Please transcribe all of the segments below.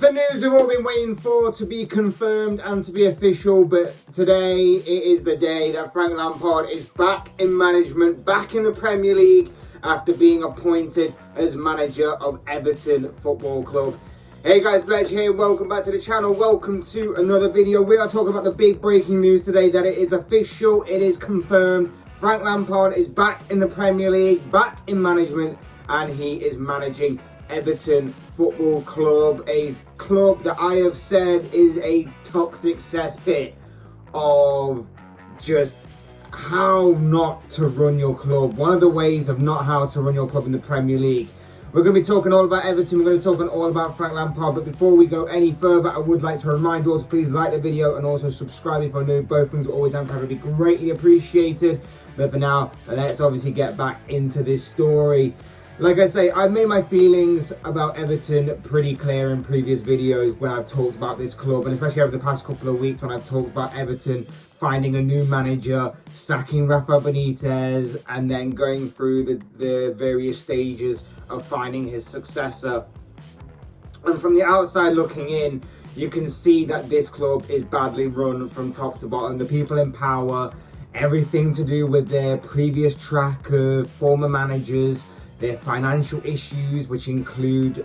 the news we've all been waiting for to be confirmed and to be official, but today it is the day that Frank Lampard is back in management, back in the Premier League after being appointed as manager of Everton Football Club. Hey guys, Fletch here, welcome back to the channel, welcome to another video. We are talking about the big breaking news today, that it is official, it is confirmed. Frank Lampard is back in the Premier League, back in management, and he is managing Everton Football Club, a club that I have said is a toxic cesspit of just how not to run your club. One of the ways of not how to run your club in the Premier League. We're going to be talking all about Everton, we're going to be talking all about Frank Lampard, but before we go any further, I would like to remind you all to please like the video and also subscribe if you're new. Both things are always would be greatly appreciated. But for now, let's obviously get back into this story. Like I say, I've made my feelings about Everton pretty clear in previous videos when I've talked about this club, and especially over the past couple of weeks when I've talked about Everton finding a new manager, sacking Rafa Benitez, and then going through the various stages of finding his successor. And from the outside looking in, you can see that this club is badly run from top to bottom. The people in power, everything to do with their previous track of former managers, their financial issues, which include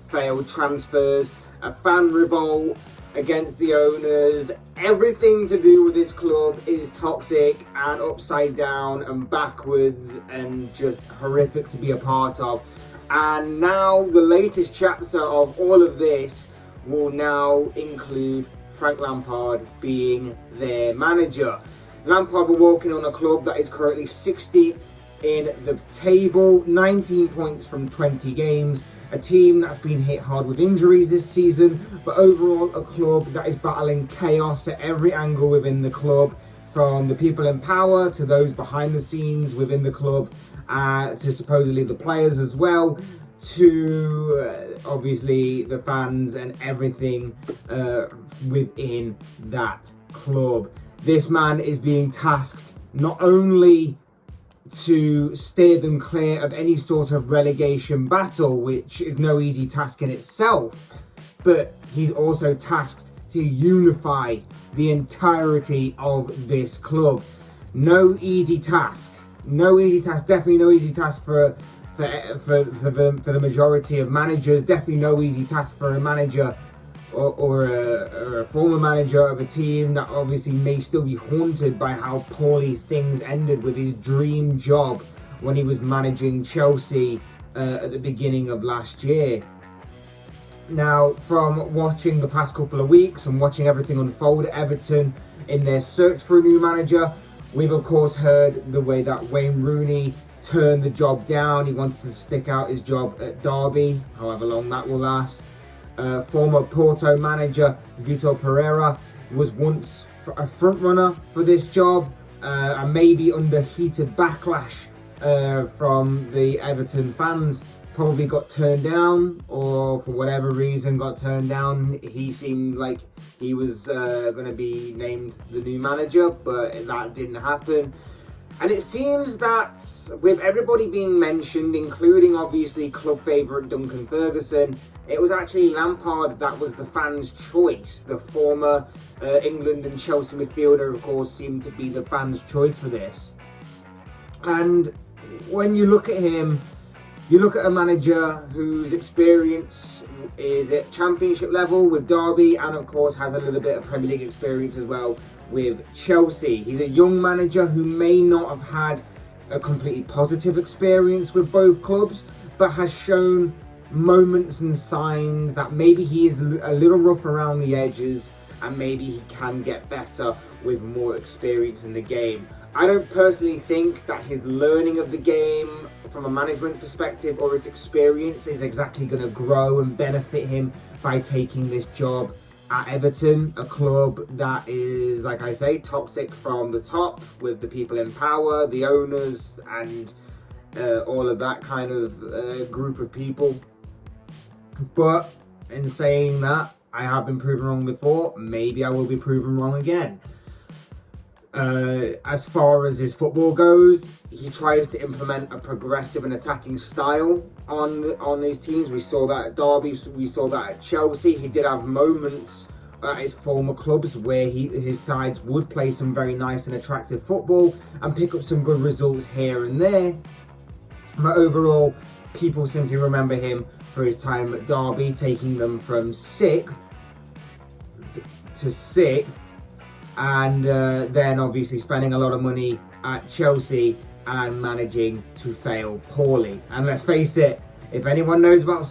failed transfers, a fan revolt against the owners. Everything to do with this club is toxic and upside down and backwards and just horrific to be a part of. And now the latest chapter of all of this will now include Frank Lampard being their manager. Lampard will walk in on a club that is currently 16th in the table, 19 points from 20 games, a team that's been hit hard with injuries this season, but overall a club that is battling chaos at every angle within the club, from the people in power to those behind the scenes within the club, to supposedly the players as well, to obviously the fans and everything within that club. This man is being tasked not only to steer them clear of any sort of relegation battle, which is no easy task in itself, but he's also tasked to unify the entirety of this club. No easy task, definitely no easy task for the majority of managers, definitely no easy task for a manager or a former manager of a team that obviously may still be haunted by how poorly things ended with his dream job when he was managing Chelsea at the beginning of last year. Now, from watching the past couple of weeks and watching everything unfold at Everton in their search for a new manager, we've of course heard the way that Wayne Rooney turned the job down. He wanted to stick out his job at Derby, however long that will last. Former Porto manager Vitor Pereira was once a front runner for this job, and maybe under heated backlash from the Everton fans, probably got turned down, or for whatever reason got turned down. He seemed like he was going to be named the new manager, but that didn't happen. And it seems that with everybody being mentioned, including obviously club favourite Duncan Ferguson, it was actually Lampard that was the fans' choice. The former England and Chelsea midfielder, of course, seemed to be the fans' choice for this. And when you look at him, you look at a manager whose experience is at championship level with Derby, and of course has a little bit of Premier League experience as well with Chelsea. He's a young manager who may not have had a completely positive experience with both clubs, but has shown moments and signs that maybe he is a little rough around the edges and maybe he can get better with more experience in the game. I don't personally think that his learning of the game from a management perspective or his experience is exactly going to grow and benefit him by taking this job at Everton, a club that is, like I say, toxic from the top, with the people in power, the owners, and all of that kind of group of people. But in saying that, I have been proven wrong before. Maybe I will be proven wrong again. As far as his football goes, he tries to implement a progressive and attacking style on his teams. We saw that at Derby, we saw that at Chelsea. He did have moments at his former clubs where his sides would play some very nice and attractive football and pick up some good results here and there. But overall, people simply remember him for his time at Derby, taking them from 6th to 6th, and then obviously spending a lot of money at Chelsea and managing to fail poorly. And let's face it, if anyone knows about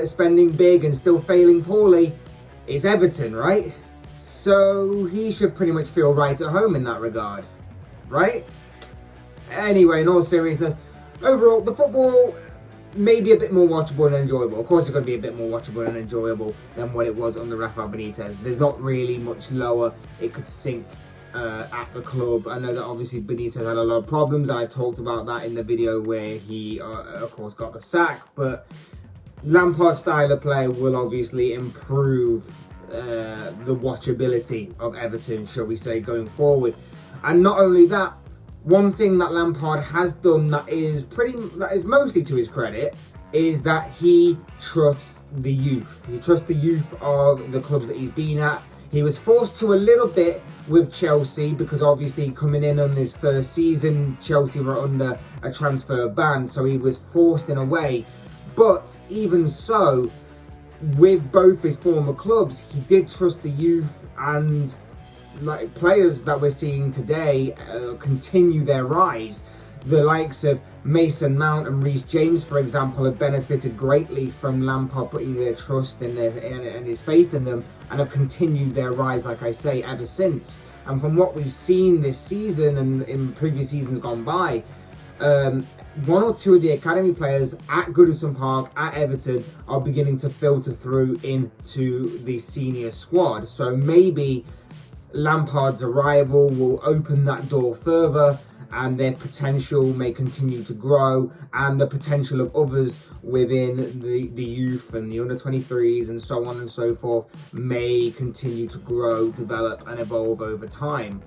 spending big and still failing poorly, it's Everton, right? So he should pretty much feel right at home in that regard, right? Anyway, in all seriousness, overall, the football may be a bit more watchable and enjoyable. Of course, it's going to be a bit more watchable and enjoyable than what it was under Rafael Benitez. There's not really much lower it could sink at the club. I know that obviously Benitez had a lot of problems. I talked about that in the video where he, of course, got the sack. But Lampard's style of play will obviously improve the watchability of Everton, shall we say, going forward. And not only that, one thing that Lampard has done that is mostly to his credit is that he trusts the youth. He trusts the youth of the clubs that he's been at. He was forced to a little bit with Chelsea because obviously coming in on his first season, Chelsea were under a transfer ban, so he was forced in a way. But even so, with both his former clubs, he did trust the youth, and like players that we're seeing today continue their rise. The likes of Mason Mount and Reece James, for example, have benefited greatly from Lampard putting their trust in and his faith in them, and have continued their rise, like I say, ever since. And from what we've seen this season and in previous seasons gone by, one or two of the academy players at Goodison Park, at Everton, are beginning to filter through into the senior squad. So maybe Lampard's arrival will open that door further, and their potential may continue to grow, and the potential of others within the youth and the under-23s and so on and so forth may continue to grow, develop and evolve over time.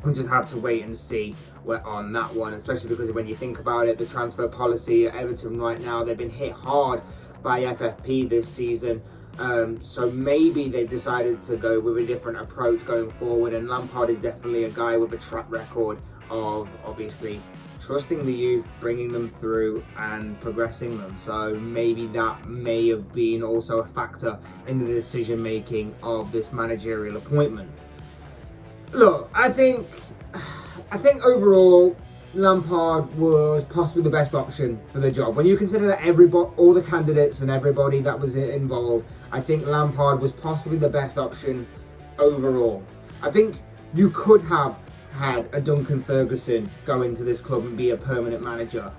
We'll just have to wait and see on that one, especially because when you think about it, the transfer policy at Everton right now, they've been hit hard by FFP this season. So maybe they've decided to go with a different approach going forward, and Lampard is definitely a guy with a track record of obviously trusting the youth, bringing them through and progressing them. So maybe that may have been also a factor in the decision making of this managerial appointment. Look, I think overall Lampard was possibly the best option for the job. When you consider that all the candidates and everybody that was involved, I think Lampard was possibly the best option overall. I think you could have had a Duncan Ferguson go into this club and be a permanent manager,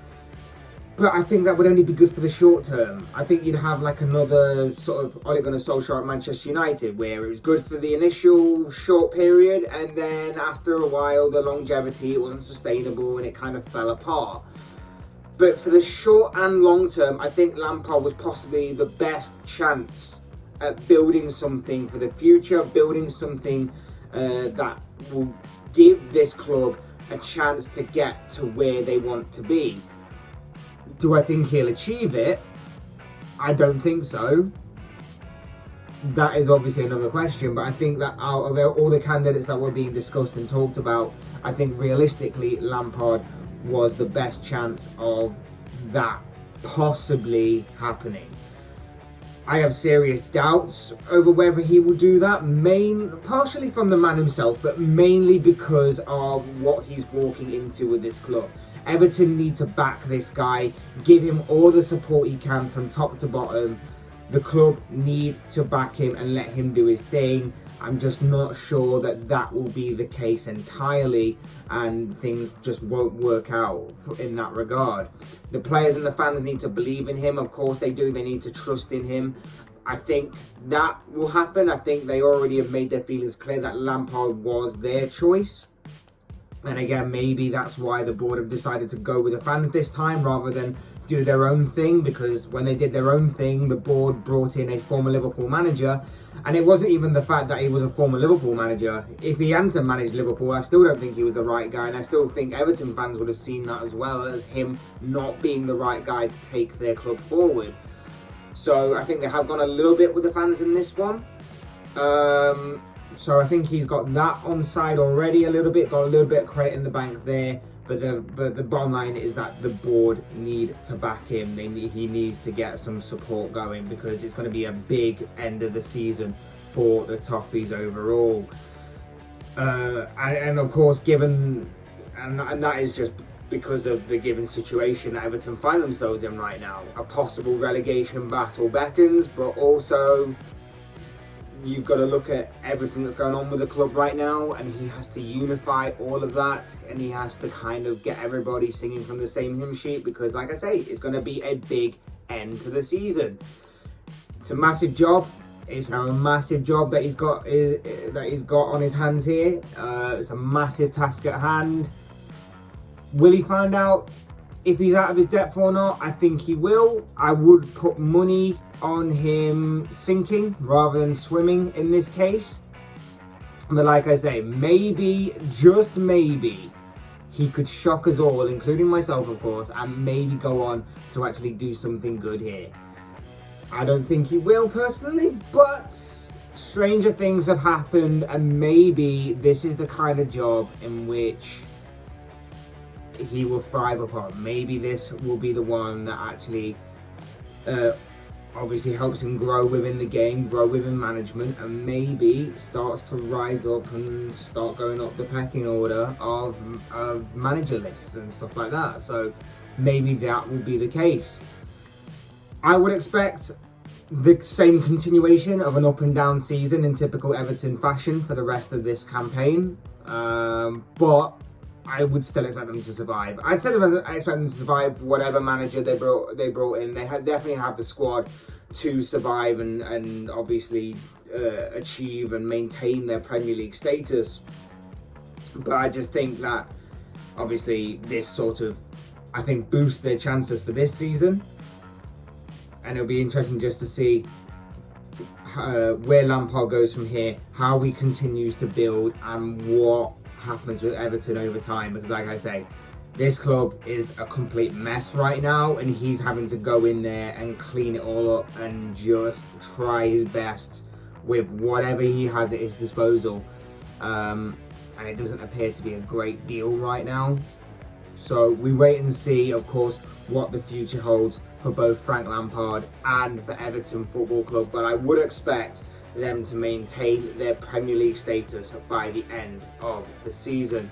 but I think that would only be good for the short term. I think you'd have like another sort of Ole Gunnar Solskjaer at Manchester United, where it was good for the initial short period, and then after a while the longevity, it wasn't sustainable and it kind of fell apart. But for the short and long term, I think Lampard was possibly the best chance at building something for the future, building something that will give this club a chance to get to where they want to be. Do I think he'll achieve it? I don't think so. That is obviously another question, but I think that out of all the candidates that were being discussed and talked about, I think realistically Lampard was the best chance of that possibly happening. I have serious doubts over whether he will do that, partially from the man himself, but mainly because of what he's walking into with this club. Everton need to back this guy, give him all the support he can from top to bottom. The club need to back him and let him do his thing. I'm just not sure that will be the case entirely, and things just won't work out in that regard. The players and the fans need to believe in him. Of course they do. They need to trust in him. I think that will happen. I think they already have made their feelings clear that Lampard was their choice. And again, maybe that's why the board have decided to go with the fans this time rather than do their own thing, because when they did their own thing, the board brought in a former Liverpool manager, and it wasn't even the fact that he was a former Liverpool manager. If he hadn't managed Liverpool, I still don't think he was the right guy, and I still think Everton fans would have seen that as well, as him not being the right guy to take their club forward. So I think they have gone a little bit with the fans in this one. So I think he's got that on side already a little bit, got a little bit of credit in the bank there. But the bottom line is that the board need to back him. He needs to get some support going, because it's going to be a big end of the season for the Toffees overall. And of course, and that is just because of the given situation that Everton find themselves in right now. A possible relegation battle beckons, but also you've got to look at everything that's going on with the club right now, and he has to unify all of that, and he has to kind of get everybody singing from the same hymn sheet, because like I say, it's going to be a big end to the season. It's a massive job. It's a massive job that he's got on his hands here. It's a massive task at hand. Will he find out if he's out of his depth or not? I think he will. I would put money on him sinking rather than swimming in this case. But like I say, maybe, just maybe, he could shock us all, including myself of course, and maybe go on to actually do something good here. I don't think he will personally, but stranger things have happened, and maybe this is the kind of job in which he will thrive upon. Maybe this will be the one that actually obviously helps him grow within the game, grow within management, and maybe starts to rise up and start going up the pecking order of manager lists and stuff like that. So maybe that will be the case. I would expect the same continuation of an up and down season in typical Everton fashion for the rest of this campaign, but I would still expect them to survive. I expect them to survive whatever manager they brought in. They definitely have the squad to survive and obviously achieve and maintain their Premier League status. But I just think that obviously this sort of, I think, boosts their chances for this season. And it'll be interesting just to see where Lampard goes from here, how he continues to build, and what happens with Everton over time. Because like I say, this club is a complete mess right now, and he's having to go in there and clean it all up and just try his best with whatever he has at his disposal. And it doesn't appear to be a great deal right now. So we wait and see, of course, what the future holds for both Frank Lampard and for Everton Football Club. But I would expect them to maintain their Premier League status by the end of the season.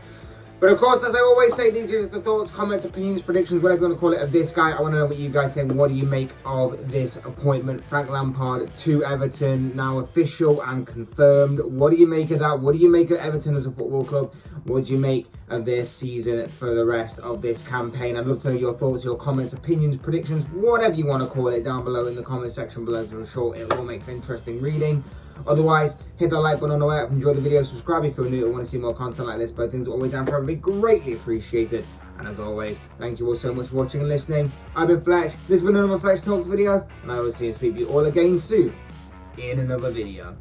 But of course, as I always say, these are just the thoughts, comments, opinions, predictions, whatever you want to call it, of this guy. I want to know what you guys think. What do you make of this appointment? Frank Lampard to Everton, now official and confirmed. What do you make of that? What do you make of Everton as a football club? What do you make of their season for the rest of this campaign? I'd love to know your thoughts, your comments, opinions, predictions, whatever you want to call it, down below in the comment section below. I'm sure it will make for interesting reading. Otherwise, hit that like button on the way up, enjoy the video, subscribe if you're new and want to see more content like this. Both things are always and forever be greatly appreciated. And as always, thank you all so much for watching and listening. I've been Fletch, this has been another Fletch Talks video, and I will see and speak to you all again soon in another video.